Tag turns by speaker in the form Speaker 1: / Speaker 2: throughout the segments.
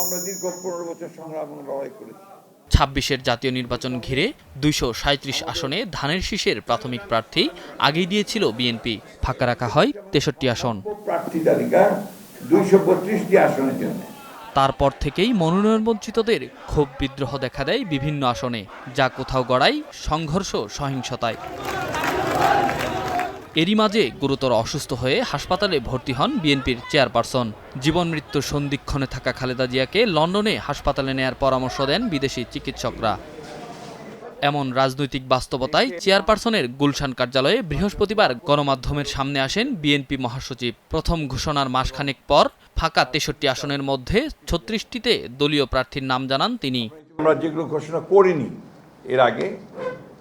Speaker 1: আমরা দীর্ঘ 15 বছর সংগ্রাম এবং লড়াই করেছি।
Speaker 2: ২৬-এর জাতীয় নির্বাচন ঘিরে ২৩৭ আসনে ধানের শীষের প্রাথমিক প্রার্থী আগেই দিয়েছিল বিএনপি। ফাঁকা রাখা হয় ৬৩ আসন।
Speaker 1: প্রার্থী তালিকা ২৩২টি আসনের জন্য।
Speaker 2: তারপর থেকেই মনোনয়ন বঞ্চিতদের ক্ষোভ বিদ্রোহ দেখা দেয় বিভিন্ন আসনে, যা কোথাও গড়ায় সংঘর্ষ সহিংসতায়। এরই মাঝে গুরুতর অসুস্থ হয়ে হাসপাতালে ভর্তি হন বিএনপির চেয়ারপারসন। জীবন মৃত্যুর সন্ধিক্ষণে থাকা খালেদা জিয়াকে লন্ডনে হাসপাতালে নেয়ার পরামর্শ দেন বিদেশি চিকিৎসকরা। এমন রাজনৈতিক বাস্তবতায় চেয়ারপারসনের গুলশান কার্যালয়ে বৃহস্পতিবার গণমাধ্যমের সামনে আসেন বিএনপি মহাসচিব। প্রথম ঘোষণার মাসখানেক পর ফাঁকা ৬৩ আসনের মধ্যে ৩৬টিতে দলীয় প্রার্থীর নাম জানান তিনি।
Speaker 1: আমরা যেগুলো ঘোষণা করিনি এর আগে,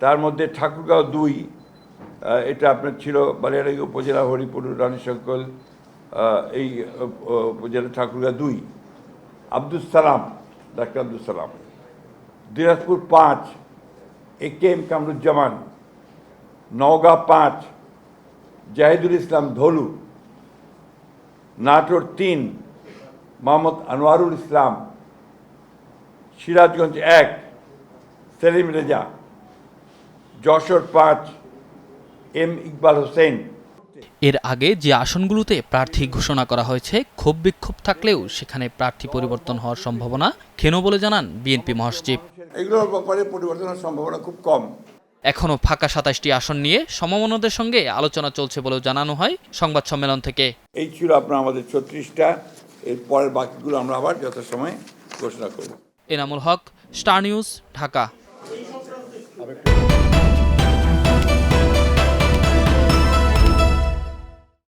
Speaker 1: তার মধ্যে ঠাকুরগাঁও ২, এটা আপনার ছিল বালিয়াড়াই উপজেলা হরিপুর রানীশঙ্কল, এই উপজেলা ঠাকুরগাঁও ২, আব্দুল সালাম, ডাক্তার আব্দুল সালাম। দিনাজপুর ৫, AK-M কামরুজ্জামান। নওগাঁ ৫, জাহিদুল ইসলাম ধলু। নাটোর ৩, মোহাম্মদ আনোয়ারুল ইসলাম। সিরাজগঞ্জ ১, সেলিম রেজা। যশোর ৫, M ইকবাল হোসেন।
Speaker 2: এর আগে যে আসনগুলোতে প্রার্থী ঘোষণা করা হয়েছে, ক্ষোভ বিক্ষোভ থাকলেও সেখানে প্রার্থী পরিবর্তন হওয়ার সম্ভাবনা ক্ষীণ বলে জানান বিএনপি মহাসচিব।
Speaker 1: এগুলোর ব্যাপারে পরিবর্তনের সম্ভাবনা খুব কম।
Speaker 2: এখনও ফাঁকা ২৭টি আসন নিয়ে সমমনাদের সঙ্গে আলোচনা চলছে বলেও জানানো হয় সংবাদ সম্মেলন থেকে।
Speaker 1: এই ছিল আপনার আমাদের ৩৬টা। এর পরের বাকিগুলো আমরা আবার যথাসময়ে ঘোষণা করব।
Speaker 2: Enamul Haque, star news, Dhaka.